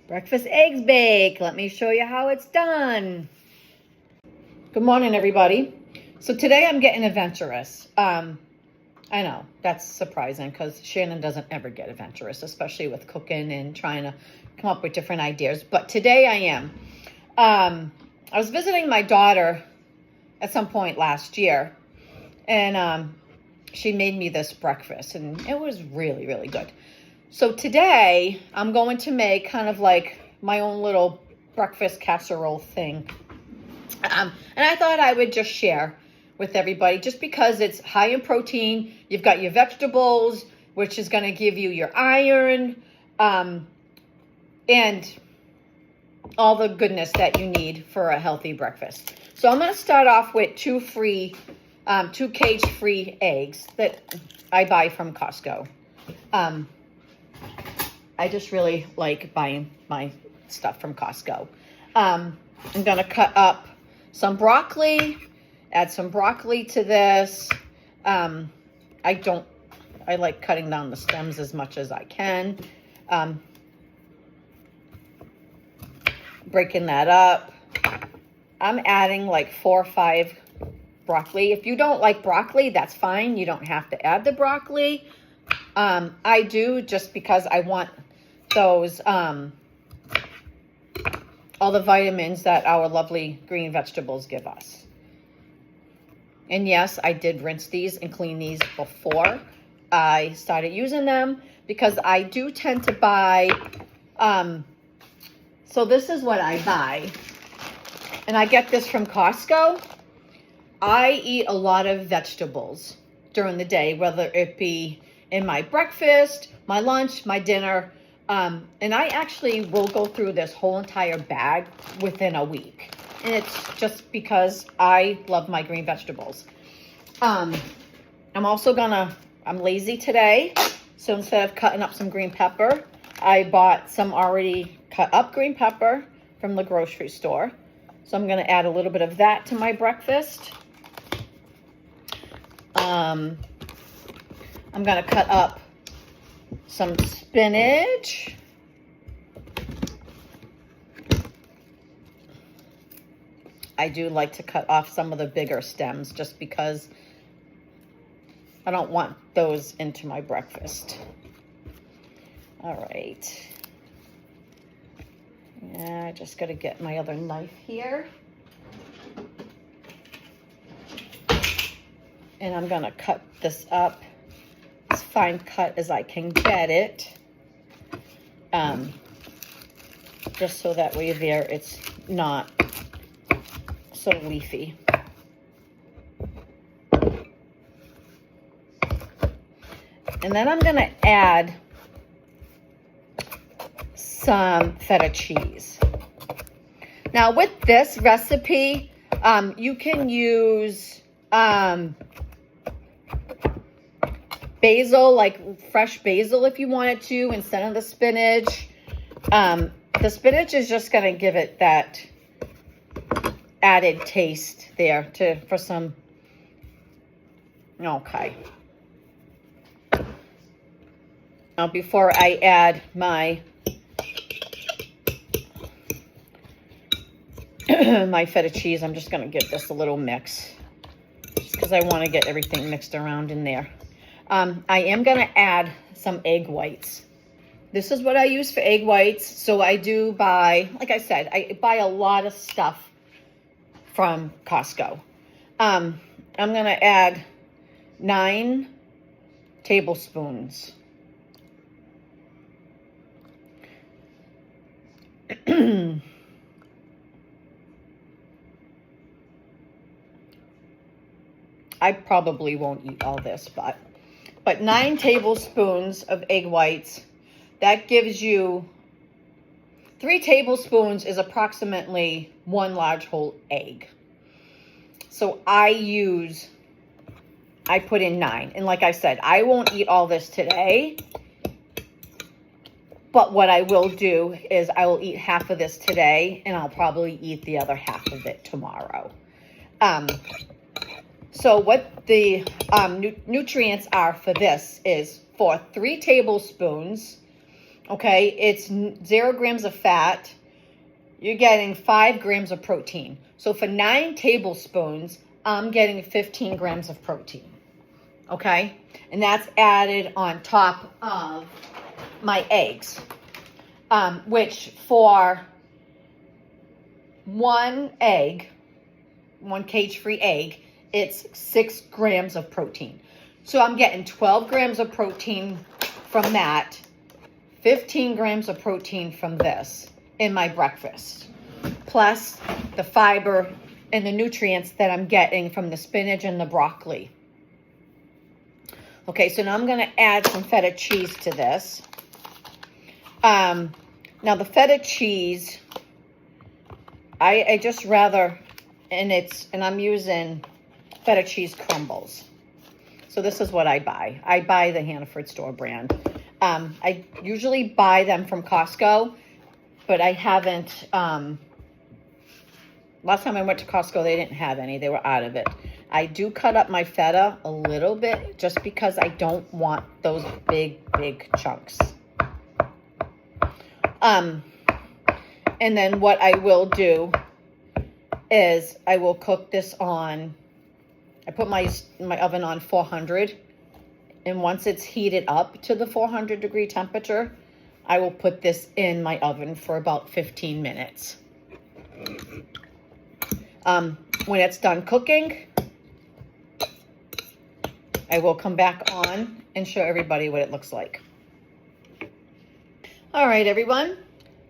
Breakfast eggs bake. Let me show you how it's done. Good morning, everybody. So today I'm getting adventurous. I know that's surprising because Shannon doesn't ever get adventurous, especially with cooking and trying to come up with different ideas. But today I am. I was visiting my daughter at some point last year, and she made me this breakfast, and it was really, really good. So today I'm going to make kind of like my own little breakfast casserole thing. And I thought I would just share with everybody just because it's high in protein. You've got your vegetables, which is going to give you your iron, and all the goodness that you need for a healthy breakfast. So I'm going to start off with two cage-free eggs that I buy from Costco. I just really like buying my stuff from Costco. I'm going to cut up some broccoli, add some broccoli to this. I like cutting down the stems as much as I can. Breaking that up. I'm adding like 4 or 5 broccoli. If you don't like broccoli, that's fine. You don't have to add the broccoli. I do just because I want those, all the vitamins that our lovely green vegetables give us. And yes, I did rinse these and clean these before I started using them because I do tend to buy, so this is what I buy. And I get this from Costco. I eat a lot of vegetables during the day, whether it be in my breakfast, my lunch, my dinner. And I actually will go through this whole entire bag within a week. And it's just because I love my green vegetables. I'm lazy today. So instead of cutting up some green pepper, I bought some already cut up green pepper from the grocery store. So I'm going to add a little bit of that to my breakfast. I'm going to cut up some spinach. I do like to cut off some of the bigger stems just because I don't want those into my breakfast. All right. Yeah, I just got to get my other knife here. And I'm going to cut this up as fine cut as I can get it. Just so that way there it's not so leafy. And then I'm going to add some feta cheese. Now with this recipe, you can use basil, like fresh basil if you wanted to, instead of the spinach. The spinach is just going to give it that added taste there for some. Okay. Now before I add my my feta cheese, I'm just going to give this a little mix just because I want to get everything mixed around in there. I am going to add some egg whites. This is what I use for egg whites. So I do buy, like I said, I buy a lot of stuff from Costco. I'm going to add 9 tablespoons. I probably won't eat all this, but 9 tablespoons of egg whites. That gives you 3 tablespoons is approximately 1 large whole egg. So I put in 9. And like I said, I won't eat all this today. But what I will do is I will eat half of this today, and I'll probably eat the other half of it tomorrow. So what the nutrients are for this is for 3 tablespoons Okay, it's 0 grams of fat. You're getting 5 grams of protein. So for 9 tablespoons, I'm getting 15 grams of protein. Okay, and that's added on top of my eggs, which for one cage-free egg, it's 6 grams of protein. So I'm getting 12 grams of protein from that, 15 grams of protein from this in my breakfast, plus the fiber and the nutrients that I'm getting from the spinach and the broccoli. Okay, so now I'm going to add some feta cheese to this. Now the feta cheese, I just rather, and I'm using feta cheese crumbles. So this is what I buy. I buy the Hannaford store brand. I usually buy them from Costco, but I haven't, last time I went to Costco, they didn't have any. They were out of it. I do cut up my feta a little bit just because I don't want those big chunks. And then what I will do is I will cook this on, I put my oven on 400, and once it's heated up to the 400 degree temperature, I will put this in my oven for about 15 minutes. When it's done cooking, I will come back on and show everybody what it looks like. All right, everyone.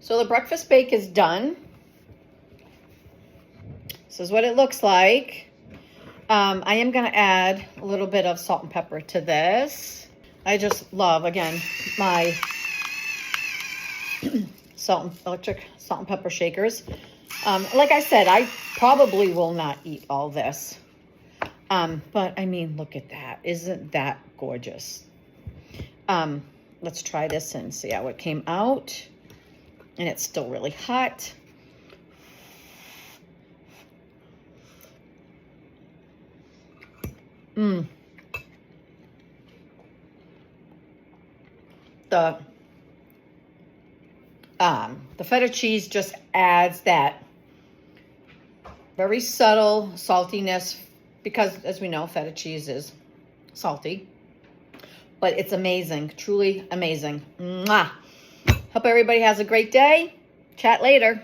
So the breakfast bake is done. This is what it looks like. I am going to add a little bit of salt and pepper to this. I just love, again, my electric salt and pepper shakers. Like I said, I probably will not eat all this. But I mean, look at that. Isn't that gorgeous? Let's try this and see how it came out. And it's still really hot. The feta cheese just adds that very subtle saltiness, because as we know, feta cheese is salty, but it's amazing, truly amazing. Mwah. Hope everybody has a great day. Chat later.